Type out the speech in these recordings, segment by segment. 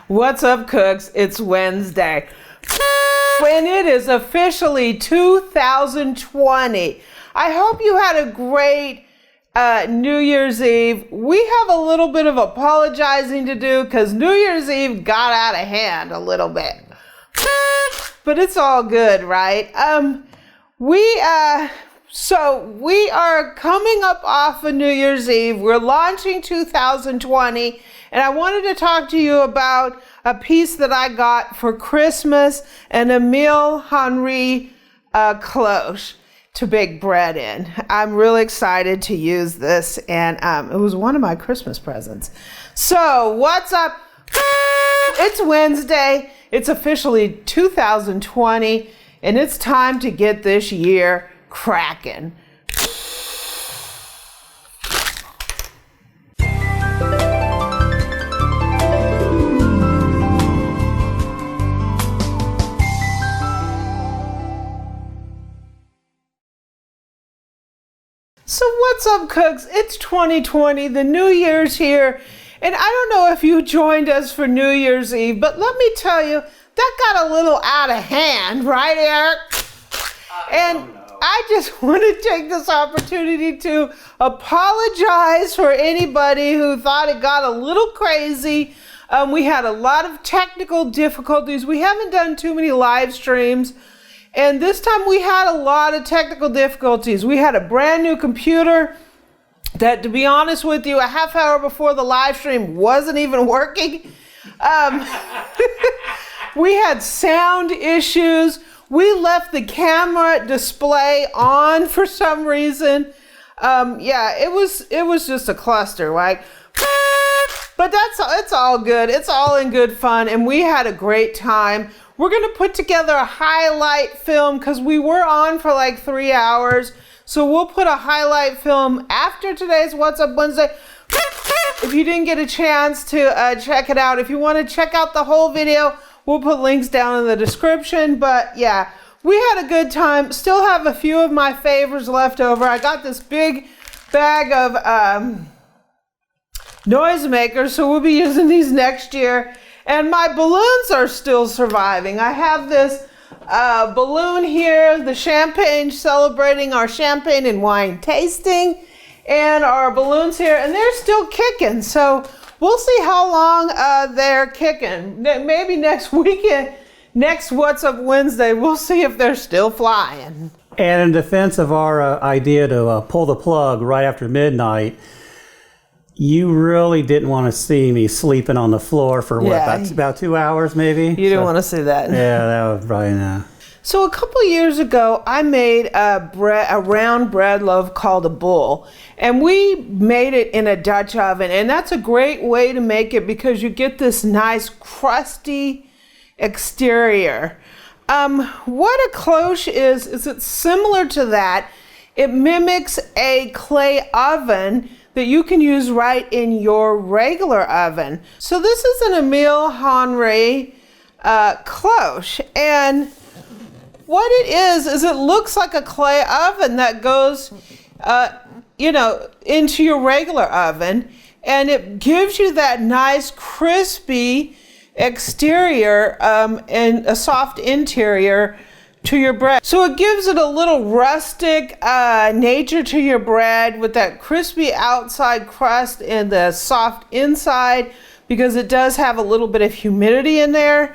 What's up, cooks? It's Wednesday. And it is officially 2020. I hope you had a great New Year's Eve. We have a little bit of apologizing to do because New Year's Eve got out of hand a little bit. But it's all good, right? So we are coming up off of New Year's Eve. We're launching 2020, and I wanted to talk to you about a piece that I got for Christmas, an Emile Henry Cloche to bake bread in. I'm really excited to use this, and it was one of my Christmas presents. So what's up? It's Wednesday. It's officially 2020, and it's time to get this year cracking. So what's up, cooks? It's 2020, the new year's here, and I don't know if you joined us for New Year's Eve, but let me tell you, that got a little out of hand, right, Eric? I just want to take this opportunity to apologize for anybody who thought it got a little crazy. We had a lot of technical difficulties. We haven't done too many live streams. And this time we had a lot of technical difficulties. We had a brand new computer that, to be honest with you, a half hour before the live stream wasn't even working. We had sound issues. We left the camera display on for some reason. Yeah, it was just a cluster, right? But it's all good. It's all in good fun, and we had a great time. We're gonna put together a highlight film because we were on for like 3 hours. So we'll put a highlight film after today's What's Up Wednesday. If you didn't get a chance to check it out, if you want to check out the whole video, we'll put links down in the description. But yeah, we had a good time. Still have a few of my favors left over. I got this big bag of noisemakers, so we'll be using these next year. And my balloons are still surviving. I have this balloon here, the champagne, celebrating our champagne and wine tasting, and our balloons here, and they're still kicking. So we'll see how long they're kicking. Maybe next weekend, next What's Up Wednesday, we'll see if they're still flying. And in defense of our idea to pull the plug right after midnight, you really didn't want to see me sleeping on the floor for what, about 2 hours maybe? You didn't want to see that. Yeah, that was probably not. So a couple years ago, I made a round bread loaf called a bowl, and we made it in a Dutch oven, and that's a great way to make it because you get this nice crusty exterior. What a cloche is it's similar to that. It mimics a clay oven that you can use right in your regular oven. So this is an Emile Henry Cloche, and what it is it looks like a clay oven that goes into your regular oven, and it gives you that nice crispy exterior and a soft interior to your bread. So it gives it a little rustic nature to your bread with that crispy outside crust and the soft inside, because it does have a little bit of humidity in there.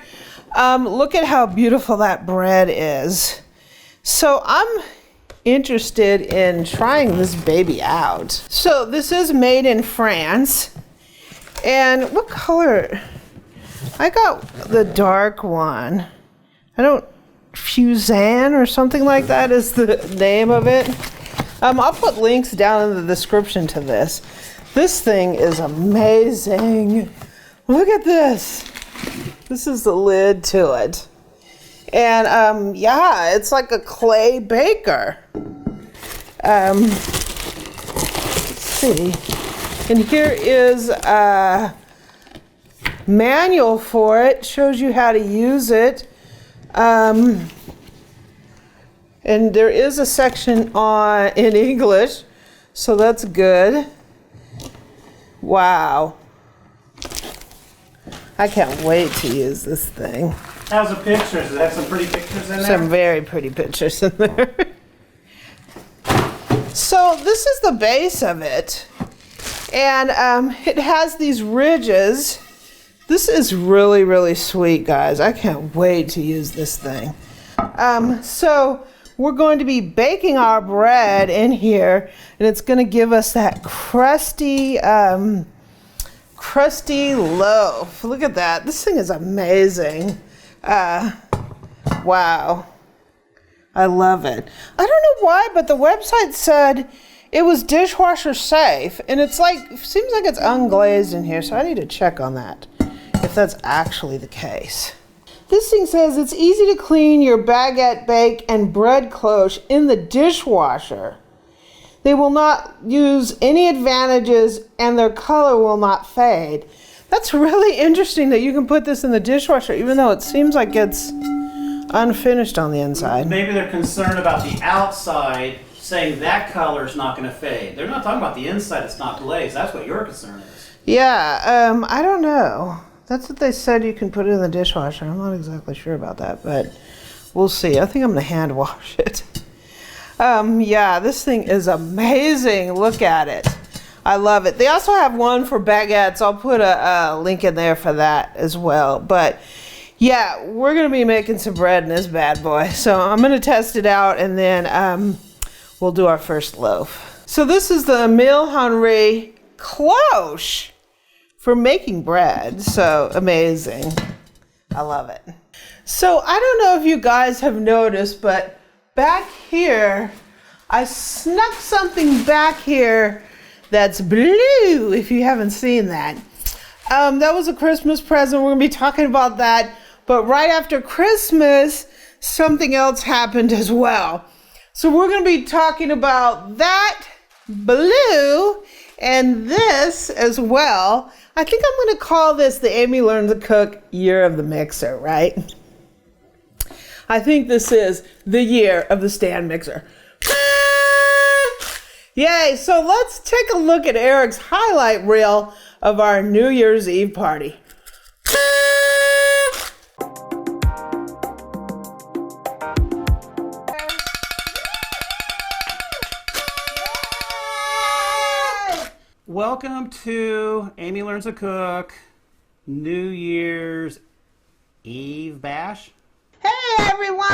Look at how beautiful that bread is. So I'm interested in trying this baby out. So this is made in France. And what color? I got the dark one. Fusan or something like that is the name of it. I'll put links down in the description to this. This thing is amazing. Look at this. This is the lid to it. And yeah, it's like a clay baker. Let's see. And here is a manual for it. Shows you how to use it. And there is a section in English, so that's good. Wow. I can't wait to use this thing. How's the pictures? Does it have some pretty pictures in there? Some very pretty pictures in there. So this is the base of it. And it has these ridges. This is really, really sweet, guys. I can't wait to use this thing. So we're going to be baking our bread in here, and it's going to give us that crusty loaf. Look at that. This thing is amazing. Wow. I love it. I don't know why, but the website said it was dishwasher safe, and it's like, seems like it's unglazed in here, so I need to check on that, if that's actually the case. This thing says it's easy to clean your baguette, bake, and bread cloche in the dishwasher. They will not use any advantages, and their color will not fade. That's really interesting that you can put this in the dishwasher, even though it seems like it's unfinished on the inside. Maybe they're concerned about the outside, saying that color is not going to fade. They're not talking about the inside that's not glazed. That's what your concern is. Yeah, I don't know. That's what they said, you can put it in the dishwasher. I'm not exactly sure about that, but we'll see. I think I'm going to hand wash it. Yeah, this thing is amazing. Look at it. I love it. They also have one for baguettes. I'll put a link in there for that as well. But yeah, we're going to be making some bread in this bad boy. So I'm going to test it out, and then we'll do our first loaf. So this is the Emile Henry Cloche for making bread. So amazing. I love it. So I don't know if you guys have noticed, but back here, I snuck something back here that's blue, if you haven't seen that. That was a Christmas present. We're gonna be talking about that. But right after Christmas, something else happened as well. So we're gonna be talking about that blue and this as well. I think I'm gonna call this the Amy Learns to Cook Year of the Mixer, right? I think this is the year of the stand mixer. Yay, so let's take a look at Eric's highlight reel of our New Year's Eve party. Welcome to Amy Learns to Cook New Year's Eve bash. Hey everyone!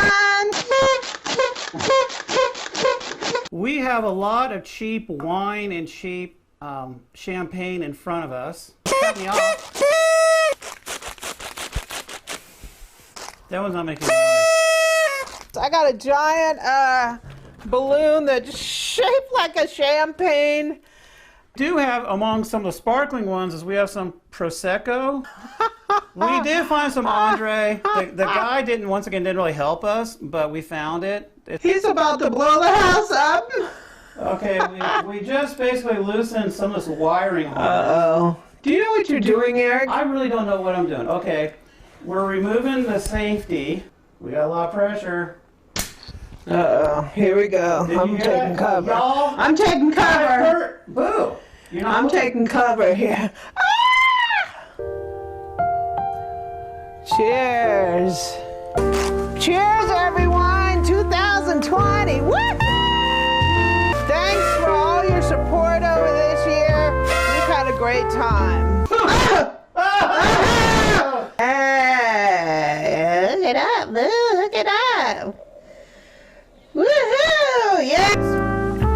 We have a lot of cheap wine and cheap champagne in front of us. Cut me off. That one's not making noise. I got a giant balloon that's shaped like a champagne. Do have among some of the sparkling ones is we have some Prosecco. We did find some Andre. The guy didn't really help us, but we found it. He's about to blow the house up. Okay, we just basically loosened some of this wiring. Uh-oh. Do you know what you're doing, Eric? I really don't know what I'm doing. Okay, we're removing the safety. We got a lot of pressure. Uh-oh. Here we go. I'm taking cover. I'm taking cover. Boo. I'm taking cover here. Ah! Cheers. Cheers, everyone. 2020. Woohoo! Thanks for all your support over this year. We've had a great time. Hey, look it up, Boo. Look it up. Woohoo! Yes.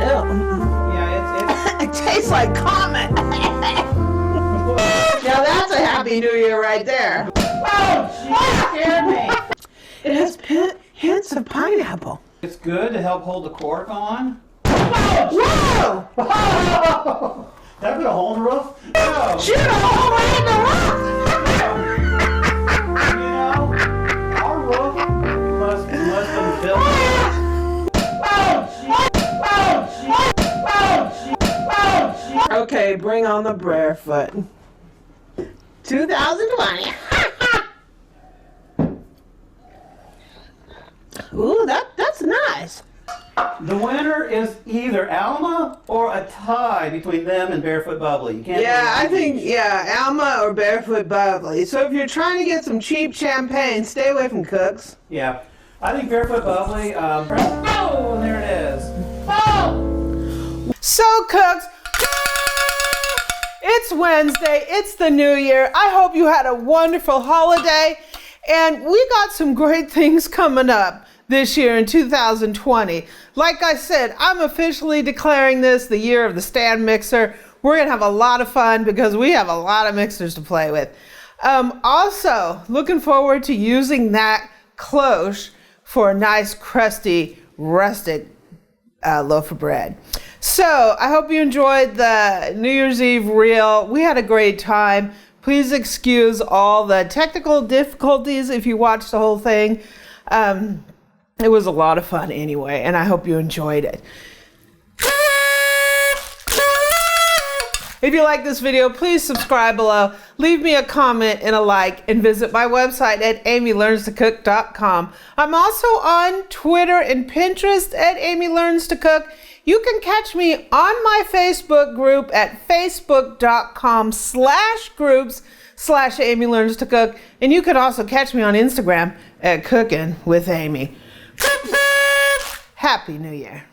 Yeah, It tastes like Comet. Now that's a Happy New Year right there. Oh, she scared me. It has hints of pineapple. It's good to help hold the cork on. Whoa! Whoa! That put a hole in the roof? No. Shoot a hole right in the roof! You know, our roof must have been built. Okay, bring on the barefoot. 2020. Ooh, that's nice. The winner is either Alma or a tie between them and Barefoot Bubbly. You can't. Yeah, I think, Alma or Barefoot Bubbly. So if you're trying to get some cheap champagne, stay away from Cook's. Yeah, I think Barefoot Bubbly. Oh, and there it is. Oh! So Cooks, it's Wednesday, it's the new year. I hope you had a wonderful holiday, and we got some great things coming up this year in 2020. Like I said, I'm officially declaring this the year of the stand mixer. We're gonna have a lot of fun because we have a lot of mixers to play with. Also, looking forward to using that cloche for a nice crusty rustic loaf of bread. So I hope you enjoyed the New Year's Eve reel. We had a great time. Please excuse all the technical difficulties if you watched the whole thing. It was a lot of fun anyway, and I hope you enjoyed it. If you like this video, please subscribe below, leave me a comment and a like, and visit my website at amylearnstocook.com. I'm also on Twitter and Pinterest at Amy Learns to Cook. You can catch me on my Facebook group at facebook.com/groups/Amy Learns to Cook. And you can also catch me on Instagram at Cooking with Amy. Happy New Year.